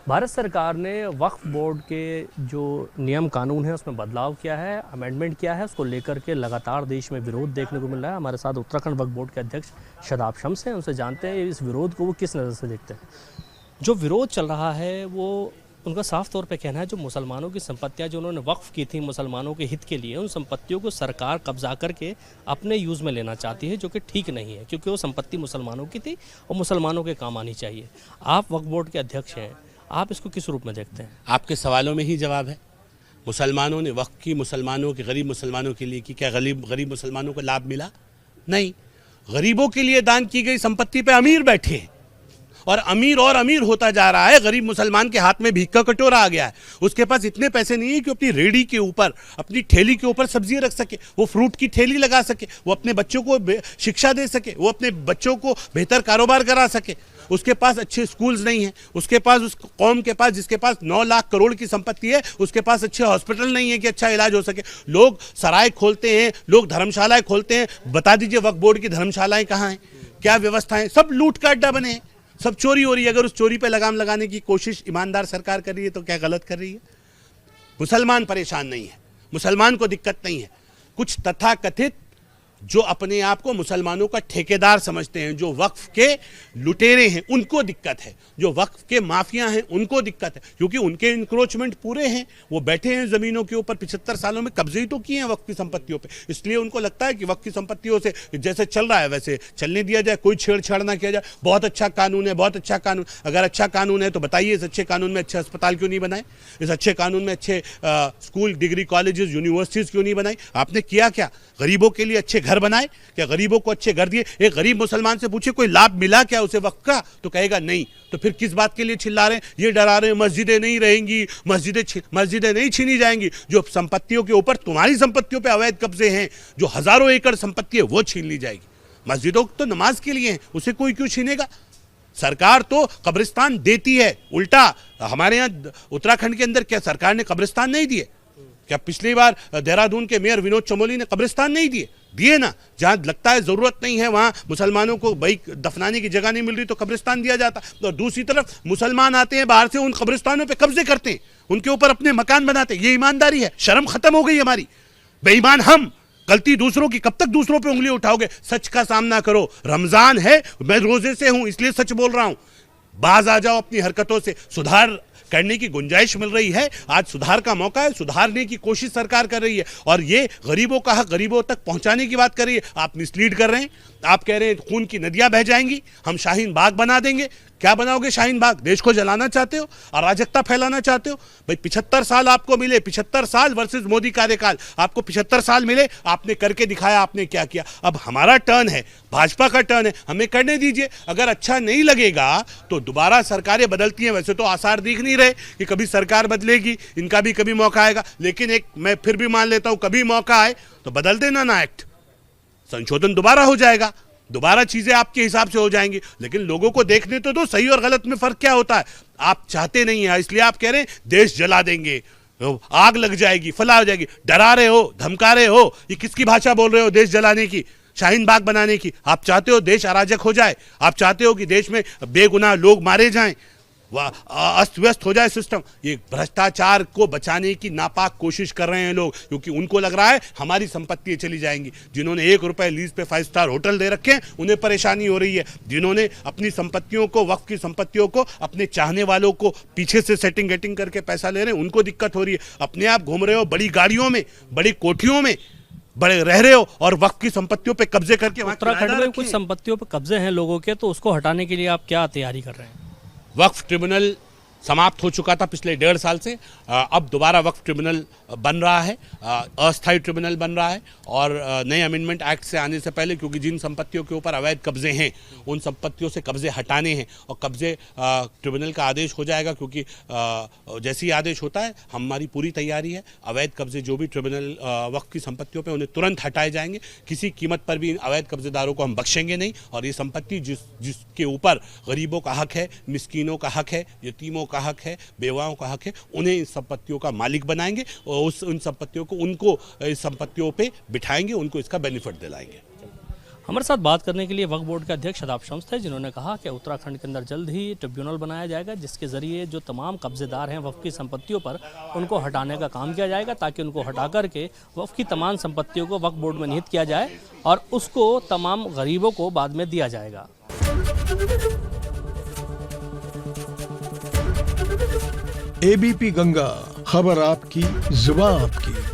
भारत सरकार ने वक्फ बोर्ड के जो नियम कानून है उसमें बदलाव किया है, अमेंडमेंट किया है। उसको लेकर के लगातार देश में विरोध देखने को मिल रहा है। हमारे साथ उत्तराखंड वक्फ बोर्ड के अध्यक्ष शादाब शम्स हैं, उनसे जानते हैं इस विरोध को वो किस नज़र से देखते हैं। जो विरोध चल रहा है वो उनका साफ तौर पे कहना है जो मुसलमानों की संपत्तियां जो उन्होंने वक्फ की थी मुसलमानों के हित के लिए, उन संपत्तियों को सरकार कब्जा करके अपने यूज़ में लेना चाहती है, जो कि ठीक नहीं है क्योंकि वो संपत्ति मुसलमानों की थी और मुसलमानों के काम आनी चाहिए। आप वक्फ बोर्ड के अध्यक्ष हैं, आप इसको किस रूप में देखते हैं? आपके सवालों में ही जवाब है। मुसलमानों ने वक्फ की मुसलमानों के गरीब मुसलमानों के लिए की, क्या गरीब मुसलमानों को लाभ मिला? नहीं। गरीबों के लिए दान की गई संपत्ति पे अमीर बैठे हैं और अमीर होता जा रहा है। गरीब मुसलमान के हाथ में भीख का कटोरा आ गया है। उसके पास इतने पैसे नहीं है कि अपनी रेडी के ऊपर, अपनी ठेली के ऊपर सब्जियां रख सके, वो फ्रूट की ठेली लगा सके, वो अपने बच्चों को शिक्षा दे सके, वो अपने बच्चों को बेहतर कारोबार करा सके। उसके पास अच्छे स्कूल्स नहीं है, उसके पास, उस कौम के पास जिसके पास 9 लाख करोड़ की संपत्ति है, उसके पास अच्छे हॉस्पिटल नहीं है कि अच्छा इलाज हो सके। लोग सराय खोलते हैं, लोग धर्मशालाएं खोलते हैं। बता दीजिए वक्फ बोर्ड की धर्मशालाएं कहाँ हैं, क्या व्यवस्थाएं? सब लूट का अड्डा बने हैं, सब चोरी हो रही है। अगर उस चोरी पे लगाम लगाने की कोशिश ईमानदार सरकार कर रही है तो क्या गलत कर रही है? मुसलमान परेशान नहीं है, मुसलमान को दिक्कत नहीं है। कुछ तथाकथित जो अपने आप को मुसलमानों का ठेकेदार समझते हैं, जो वक्फ के लुटेरे हैं, उनको दिक्कत है। जो वक्फ के माफिया हैं उनको दिक्कत है, क्योंकि उनके इंक्रोचमेंट पूरे हैं। वो बैठे हैं ज़मीनों के ऊपर, 75 सालों में कब्जे ही तो किए हैं वक्फ की संपत्तियों पे। इसलिए उनको लगता है कि वक्फ की संपत्तियों से जैसे चल रहा है वैसे चलने दिया जाए, कोई छेड़छाड़ ना किया जाए। बहुत अच्छा कानून है, बहुत अच्छा कानून। अगर अच्छा कानून है तो बताइए, इस अच्छे कानून में अच्छे अस्पताल क्यों नहीं बनाए? इस अच्छे कानून में अच्छे स्कूल, डिग्री कॉलेजेस, यूनिवर्सिटीज़ क्यों नहीं बनाई? आपने किया क्या? गरीबों के लिए अच्छे घर बनाए क्या? गरीबों को अच्छे घर दिए? एक गरीब मुसलमान से पूछे कोई लाभ मिला क्या उसे वक्फ का, तो कहेगा नहीं। तो फिर किस बात के लिए चिल्ला रहे हैं, ये डरा रहे हैं मस्जिदें नहीं रहेंगी, मस्जिदें नहीं छीनी जाएंगी? जो संपत्तियों के ऊपर, तुम्हारी संपत्तियों पे अवैध कब्जे हैं, जो हजारों एकड़ संपत्ति है वो छीन ली जाएगी। मस्जिदों तो नमाज के लिए है, उसे कोई क्यों छीनेगा? सरकार तो कब्रिस्तान देती है। उल्टा हमारे यहाँ उत्तराखंड के अंदर क्या सरकार ने कब्रिस्तान नहीं दिए क्या? पिछली बार देहरादून के मेयर विनोद चमोली ने कब्रिस्तान नहीं दिए ना? जहां लगता है जरूरत नहीं है, वहां मुसलमानों को भाई दफनाने की जगह नहीं मिल रही तो कब्रिस्तान दिया जाता। और दूसरी तरफ मुसलमान आते हैं बाहर से, उन कब्रिस्तानों पे कब्जे करते हैं, उनके ऊपर अपने मकान बनाते हैं। ये ईमानदारी है? शर्म खत्म हो गई हमारी। बेईमान हम, गलती दूसरों की। कब तक दूसरों पे उंगली उठाओगे? सच का सामना करो। रमजान है, मैं रोजे से हूं इसलिए सच बोल रहा हूं। बाज आ जाओ अपनी हरकतों से। सुधार करने की गुंजाइश मिल रही है, आज सुधार का मौका है। सुधारने की कोशिश सरकार कर रही है और ये गरीबों का हक गरीबों तक पहुंचाने की बात कर रही है। आप मिसलीड कर रहे हैं। आप कह रहे हैं खून की नदियां बह जाएंगी, हम शाहीन बाग बना देंगे। क्या बनाओगे शाहीन बाग? देश को जलाना चाहते हो, अराजकता फैलाना चाहते हो? भाई 75 साल आपको मिले, 75 साल वर्सेस मोदी कार्यकाल। आपको 75 साल मिले, आपने करके दिखाया, आपने क्या किया। अब हमारा टर्न है, भाजपा का टर्न है, हमें करने दीजिए। अगर अच्छा नहीं लगेगा तो दोबारा सरकारें बदलती हैं। वैसे तो आसार दिख नहीं रहे कि कभी सरकार बदलेगी, इनका भी कभी मौका आएगा। लेकिन एक मैं फिर भी मान लेता हूं, कभी मौका आए तो बदल देना ना एक्ट, संशोधन दोबारा हो जाएगा, दोबारा चीजें आपके हिसाब से हो जाएंगी। लेकिन लोगों को देखने तो दो, सही और गलत में फर्क क्या होता है। आप चाहते नहीं है, इसलिए आप कह रहे हैं देश जला देंगे, आग लग जाएगी, फला हो जाएगी। डरा रहे हो, धमका रहे हो। ये किसकी भाषा बोल रहे हो? देश जलाने की, शाहीन बाग बनाने की। आप चाहते हो देश अराजक हो जाए, आप चाहते हो कि देश में बेगुनाह लोग मारे जाएं, अस्त व्यस्त हो जाए सिस्टम। ये भ्रष्टाचार को बचाने की नापाक कोशिश कर रहे हैं लोग, क्योंकि उनको लग रहा है हमारी संपत्ति चली जाएंगी। जिन्होंने 1 रुपए लीज पे 5 स्टार होटल दे रखे हैं उन्हें परेशानी हो रही है। जिन्होंने अपनी संपत्तियों को, वक्फ की संपत्तियों को अपने चाहने वालों को पीछे से सेटिंग गेटिंग करके पैसा ले रहे हैं, उनको दिक्कत हो रही है। अपने आप घूम रहे हो बड़ी गाड़ियों में, बड़ी कोठियों में, बड़े रह रहे हो और वक्फ की संपत्तियों पे कब्जे करके। उत्तराखंड में कुछ संपत्तियों पे कब्जे हैं लोगों के, तो उसको हटाने के लिए आप क्या तैयारी कर रहे हैं? वक्फ ट्रिब्यूनल समाप्त हो चुका था पिछले 1.5 साल से। अब दोबारा वक्फ ट्रिब्यूनल बन रहा है, अस्थायी ट्रिब्यूनल बन रहा है। और नए अमेंडमेंट एक्ट से आने से पहले, क्योंकि जिन संपत्तियों के ऊपर अवैध कब्जे हैं उन संपत्तियों से कब्जे हटाने हैं और कब्जे ट्रिब्यूनल का आदेश हो जाएगा। क्योंकि जैसे ही आदेश होता है हमारी पूरी तैयारी है। अवैध कब्जे जो भी ट्रिब्यूनल वक्फ की संपत्तियों पर, उन्हें तुरंत हटाए जाएंगे। किसी कीमत पर भी इन अवैध कब्जेदारों को हम बख्शेंगे नहीं। और ये संपत्ति जिसके ऊपर गरीबों का हक है, मिस्कीनों का हक है, यतीमों का हक है, बेवाओं का हक है, उन्हें इन संपत्तियों का मालिक बनाएंगे और उन संपत्तियों को, उनको इस संपत्तियों पे बिठाएंगे, उनको इसका बेनिफिट दिलाएंगे। हमारे साथ बात करने के लिए वक्फ बोर्ड के अध्यक्ष शादाब शम्स थे, जिन्होंने कहा कि उत्तराखंड के अंदर जल्द ही ट्रिब्यूनल बनाया जाएगा, जिसके ज़रिए जो तमाम कब्जेदार हैं वक्फ की संपत्तियों पर, उनको हटाने का काम किया जाएगा, ताकि उनको हटा करके वक्फ की तमाम संपत्तियों को वक्फ बोर्ड में निहित किया जाए और उसको तमाम गरीबों को बाद में दिया जाएगा। एबीपी गंगा, खबर आपकी, जुबान आपकी।